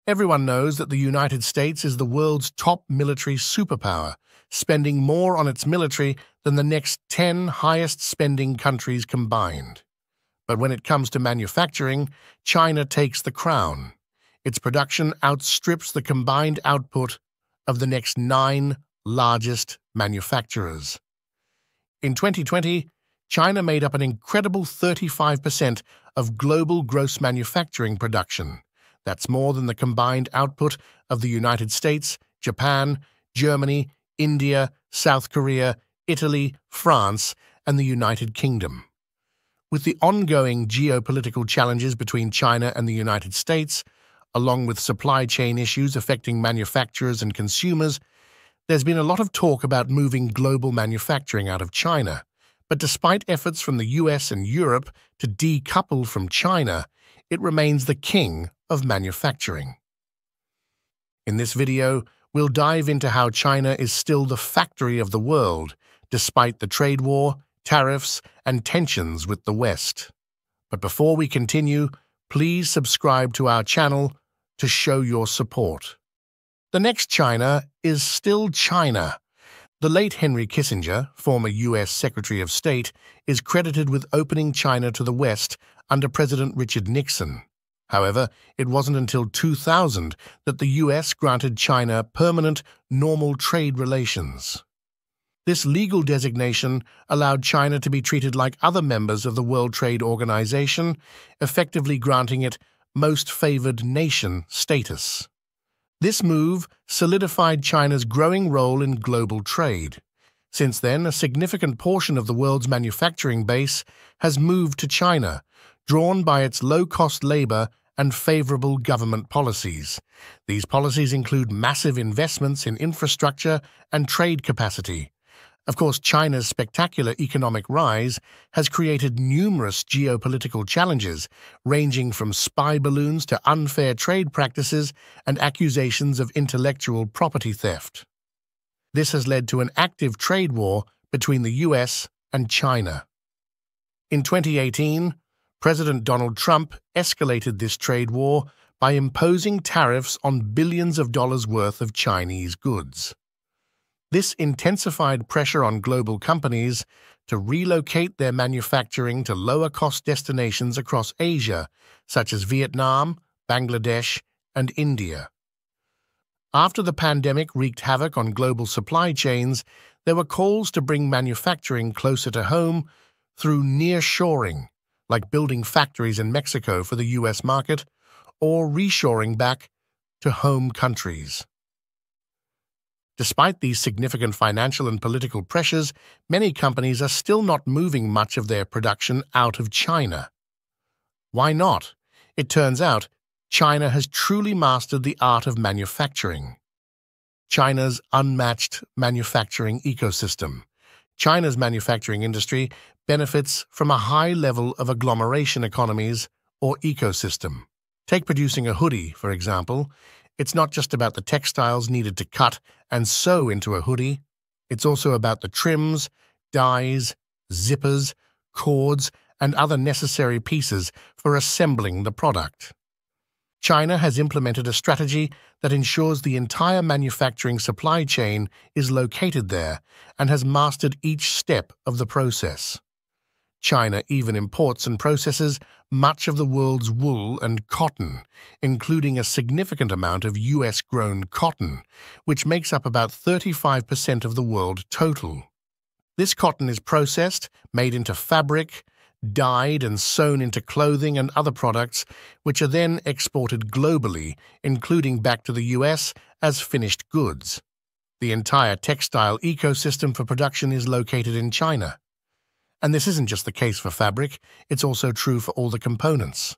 Everyone knows that the United States is the world's top military superpower, spending more on its military than the next 10 highest-spending countries combined. But when it comes to manufacturing, China takes the crown. Its production outstrips the combined output of the next 9 largest manufacturers. In 2020, China made up an incredible 35% of global gross manufacturing production. That's more than the combined output of the United States, Japan, Germany, India, South Korea, Italy, France, and the United Kingdom. With the ongoing geopolitical challenges between China and the United States, along with supply chain issues affecting manufacturers and consumers, there's been a lot of talk about moving global manufacturing out of China. But despite efforts from the US and Europe to decouple from China, it remains the king of manufacturing. In this video, we'll dive into how China is still the factory of the world, despite the trade war, tariffs, and tensions with the West. But before we continue, please subscribe to our channel to show your support. The next China is still China. The late Henry Kissinger, former US Secretary of State, is credited with opening China to the West under President Richard Nixon. However, it wasn't until 2000 that the US granted China permanent, normal trade relations. This legal designation allowed China to be treated like other members of the World Trade Organization, effectively granting it most favored nation status. This move solidified China's growing role in global trade. Since then, a significant portion of the world's manufacturing base has moved to China, drawn by its low-cost labor and favorable government policies. These policies include massive investments in infrastructure and trade capacity. Of course, China's spectacular economic rise has created numerous geopolitical challenges, ranging from spy balloons to unfair trade practices and accusations of intellectual property theft. This has led to an active trade war between the US and China. In 2018, President Donald Trump escalated this trade war by imposing tariffs on billions of dollars worth of Chinese goods. This intensified pressure on global companies to relocate their manufacturing to lower-cost destinations across Asia, such as Vietnam, Bangladesh, and India. After the pandemic wreaked havoc on global supply chains, there were calls to bring manufacturing closer to home through nearshoring, like building factories in Mexico for the US market, or reshoring back to home countries. Despite these significant financial and political pressures, many companies are still not moving much of their production out of China. Why not? It turns out, China has truly mastered the art of manufacturing. China's unmatched manufacturing ecosystem. China's manufacturing industry benefits from a high level of agglomeration economies or ecosystem. Take producing a hoodie, for example. It's not just about the textiles needed to cut and sew into a hoodie. It's also about the trims, dyes, zippers, cords, and other necessary pieces for assembling the product. China has implemented a strategy that ensures the entire manufacturing supply chain is located there and has mastered each step of the process. China even imports and processes much of the world's wool and cotton, including a significant amount of US-grown cotton, which makes up about 35% of the world total. This cotton is processed, made into fabric, dyed and sewn into clothing and other products, which are then exported globally, including back to the US as finished goods. The entire textile ecosystem for production is located in China. And this isn't just the case for fabric, it's also true for all the components.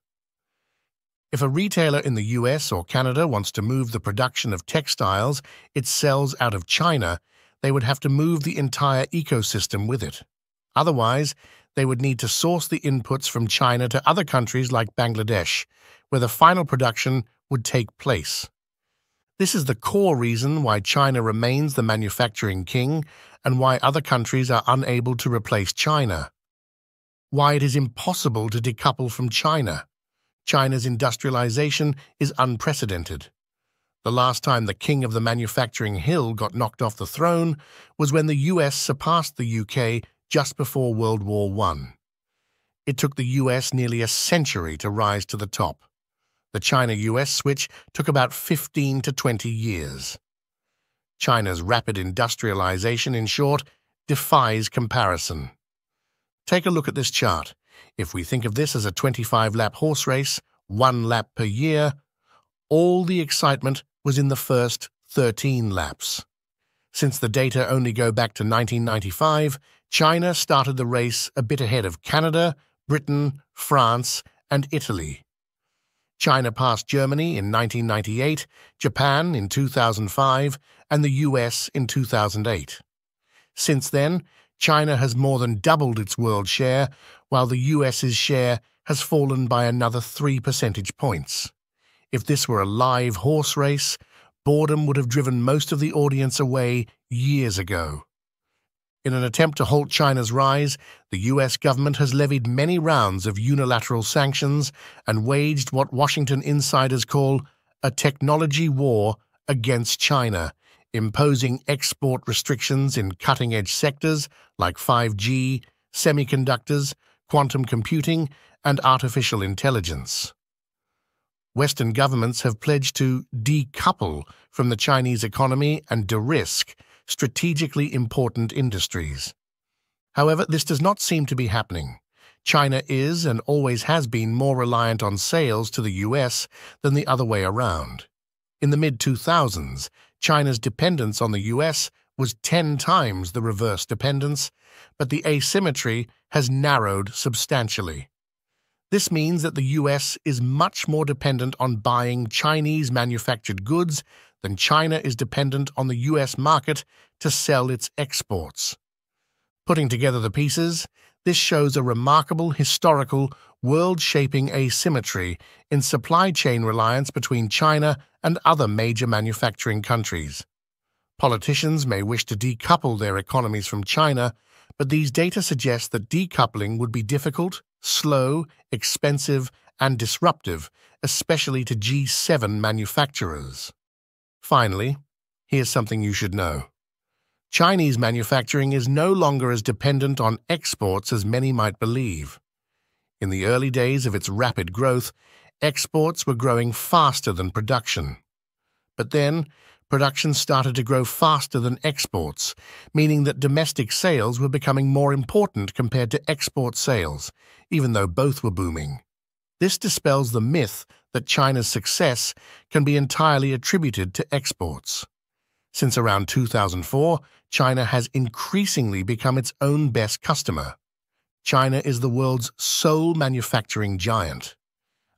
If a retailer in the US or Canada wants to move the production of textiles it sells out of China, they would have to move the entire ecosystem with it. Otherwise, they would need to source the inputs from China to other countries like Bangladesh, where the final production would take place. This is the core reason why China remains the manufacturing king and why other countries are unable to replace China. Why it is impossible to decouple from China. China's industrialization is unprecedented. The last time the king of the manufacturing hill got knocked off the throne was when the US surpassed the UK just before World War I. It took the US nearly a century to rise to the top. The China-US switch took about 15 to 20 years. China's rapid industrialization, in short, defies comparison. Take a look at this chart. If we think of this as a 25-lap horse race, 1 lap per year, all the excitement was in the first 13 laps. Since the data only go back to 1995, China started the race a bit ahead of Canada, Britain, France, and Italy. China passed Germany in 1998, Japan in 2005, and the US in 2008. Since then, China has more than doubled its world share, while the US's share has fallen by another 3 percentage points. If this were a live horse race, boredom would have driven most of the audience away years ago. In an attempt to halt China's rise, the US government has levied many rounds of unilateral sanctions and waged what Washington insiders call a technology war against China, imposing export restrictions in cutting-edge sectors like 5G, semiconductors, quantum computing, and artificial intelligence. Western governments have pledged to decouple from the Chinese economy and de-risk strategically important industries. However, this does not seem to be happening. China is and always has been more reliant on sales to the US than the other way around. In the mid-2000s, China's dependence on the US was 10 times the reverse dependence, but the asymmetry has narrowed substantially. This means that the US is much more dependent on buying Chinese manufactured goods than China is dependent on the US market to sell its exports. Putting together the pieces, this shows a remarkable historical, world-shaping asymmetry in supply chain reliance between China and other major manufacturing countries. Politicians may wish to decouple their economies from China, but these data suggest that decoupling would be difficult, slow, expensive, and disruptive, especially to G7 manufacturers. Finally, here's something you should know. Chinese manufacturing is no longer as dependent on exports as many might believe. In the early days of its rapid growth, exports were growing faster than production. But then, production started to grow faster than exports, meaning that domestic sales were becoming more important compared to export sales, even though both were booming. This dispels the myth that China's success can be entirely attributed to exports. Since around 2004, China has increasingly become its own best customer. China is the world's sole manufacturing giant.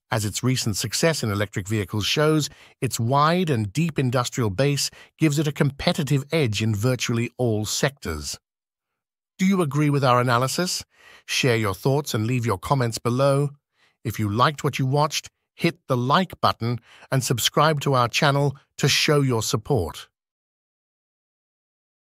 As its recent success in electric vehicles shows, its wide and deep industrial base gives it a competitive edge in virtually all sectors. Do you agree with our analysis? Share your thoughts and leave your comments below. If you liked what you watched, hit the like button and subscribe to our channel to show your support.